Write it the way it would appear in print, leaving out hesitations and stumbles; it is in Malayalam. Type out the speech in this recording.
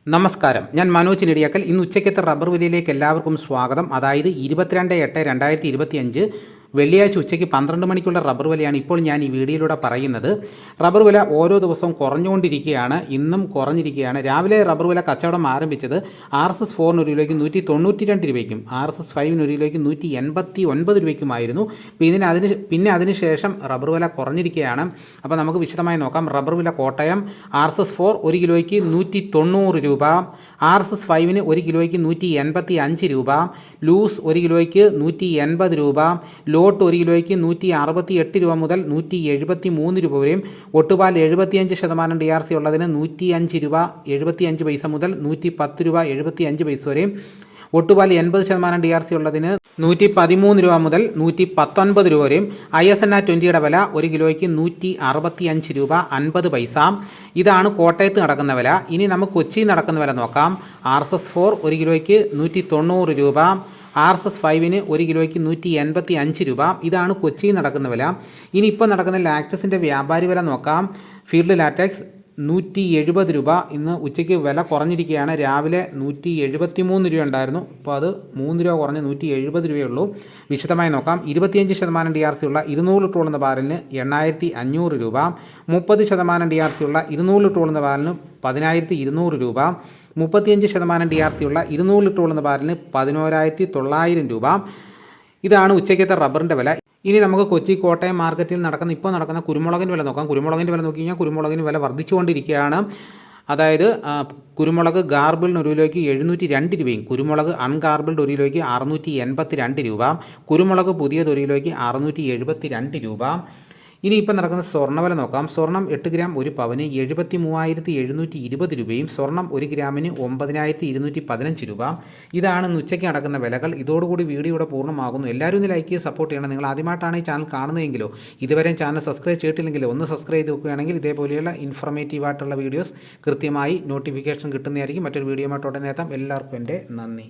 നമസ്കാരം, ഞാൻ മനോജ് നെടിയാക്കൽ. ഇന്ന് ഉച്ചയ്ക്കത്തെ റബ്ബർ വിലയിലേക്ക് എല്ലാവർക്കും സ്വാഗതം. അതായത് 22/8/2025 വെള്ളിയാഴ്ച ഉച്ചയ്ക്ക് 12 മണിക്കുള്ള റബ്ബർ വിലയാണ് ഇപ്പോൾ ഞാൻ ഈ വീഡിയോയിലൂടെ പറയുന്നത്. റബ്ബർ വില ഓരോ ദിവസവും കുറഞ്ഞുകൊണ്ടിരിക്കുകയാണ്. ഇന്നും കുറഞ്ഞിരിക്കുകയാണ്. രാവിലെ റബ്ബർ വില കച്ചവടം ആരംഭിച്ചത് RSS 4 ഒരു കിലോയ്ക്ക് 192 രൂപയ്ക്കും RSS 5 ഒരു കിലോയ്ക്ക് 189 രൂപയ്ക്കുമായിരുന്നു. പിന്നെ അതിനുശേഷം റബ്ബർ വില കുറഞ്ഞിരിക്കുകയാണ്. അപ്പോൾ നമുക്ക് വിശദമായി നോക്കാം. റബ്ബർ വില കോട്ടയം RSS 4 ഒരു കിലോയ്ക്ക് 190 രൂപ, RSS 5 ഒരു കിലോയ്ക്ക് 185 രൂപ, ലൂസ് ഒരു കിലോയ്ക്ക് 180 രൂപ, ലോട്ട് ഒരു കിലോയ്ക്ക് 168 രൂപ മുതൽ 173 രൂപ വരെയും, ഒട്ടുപാൽ 75% DRC ഉള്ളതിന് 105 രൂപ 75 പൈസ മുതൽ 110 രൂപ 75 പൈസ വരെയും, ഒട്ടുപാൽ 80% DRC ഉള്ളതിന് 113 രൂപ മുതൽ 119 രൂപ വരെയും, ISNA 20യുടെ വില ഒരു കിലോയ്ക്ക് 165 രൂപ 50 പൈസ. ഇതാണ് കോട്ടയത്ത് നടക്കുന്ന വില. ഇനി നമുക്ക് കൊച്ചിയിൽ നടക്കുന്ന വില നോക്കാം. RSS 4 ഒരു കിലോയ്ക്ക് 190 രൂപ, RSS 5 ഒരു കിലോയ്ക്ക് 185 രൂപ. ഇതാണ് കൊച്ചിയിൽ നടക്കുന്ന വില. ഇനി ഇപ്പോൾ നടക്കുന്ന ലാക്ടസിൻ്റെ വ്യാപാരി വില നോക്കാം. ഫീൽഡ് ലാറ്റക്സ് 170 രൂപ. ഇന്ന് ഉച്ചയ്ക്ക് വില കുറഞ്ഞിരിക്കുകയാണ്. രാവിലെ 173 രൂപ ഉണ്ടായിരുന്നു. ഇപ്പോൾ അത് 3 രൂപ കുറഞ്ഞ് 170 രൂപയുള്ളൂ. വിശദമായി നോക്കാം. 25% DRC ഉള്ള 200 ലിറ്റർ ഉള്ള ബാരലിന് 8500 രൂപ, 30% DRC ഉള്ള 200 ലിറ്റർ ഉള്ള ബാരലിന് 10200 രൂപ, 35% DRC ഉള്ള 200 ലിറ്റർ ഉള്ള ബാരലിന് 11900 രൂപ. ഇതാണ് ഉച്ചയ്ക്കത്തെ റബ്ബറിൻ്റെ വില. ഇനി നമുക്ക് കൊച്ചി കോട്ടയം മാർക്കറ്റിൽ ഇപ്പോൾ നടക്കുന്ന കുരുമുളകിൻ്റെ വില നോക്കാം. കുരുമുളകിൻ്റെ വില നോക്കി കഴിഞ്ഞാൽ കുരുമുളകിന് വില വർദ്ധിച്ചുകൊണ്ടിരിക്കുകയാണ്. അതായത് കുരുമുളക് ഗാർബിളിന് ഒരു കിലോയ്ക്ക് 702 രൂപയും, കുരുമുളക് അൺഗാർബിൾഡ് ഒരു കിലോയ്ക്ക് 682 രൂപ, കുരുമുളക് പുതിയത് ഒരു കിലോയ്ക്ക് 672 രൂപ. ഇനി ഇപ്പം നടക്കുന്ന സ്വർണ്ണവില നോക്കാം. സ്വർണം 8 ഗ്രാം ഒരു പവന് 73,720 രൂപയും, സ്വർണം 1 ഗ്രാമിന് 9,215 രൂപ. ഇതാണ് ഇന്ന് ഉച്ചയ്ക്ക് നടക്കുന്ന വിലകൾ. ഇതോടുകൂടി വീഡിയോ ഇവിടെ പൂർണ്ണമാകുന്നു. എല്ലാവരും ഒന്ന് ലൈക്ക് ചെയ്ത് സപ്പോർട്ട് ചെയ്യണം. നിങ്ങൾ ആദ്യമായിട്ടാണ് ഈ ചാനൽ കാണുന്നതെങ്കിലോ ഇതുവരെ ചാനൽ സബ്സ്ക്രൈബ് ചെയ്തിട്ടില്ലെങ്കിലോ ഒന്ന് സബ്സ്ക്രൈബ് ചെയ്ത് വെക്കുകയാണെങ്കിൽ ഇതേപോലെയുള്ള ഇൻഫർമേറ്റീവായിട്ടുള്ള വീഡിയോസ് കൃത്യമായി നോട്ടിഫിക്കേഷൻ കിട്ടുന്നതായിരിക്കും. മറ്റൊരു വീഡിയോയുമായിട്ട് ഉടനെ എത്താം. എല്ലാവർക്കും എൻ്റെ നന്ദി.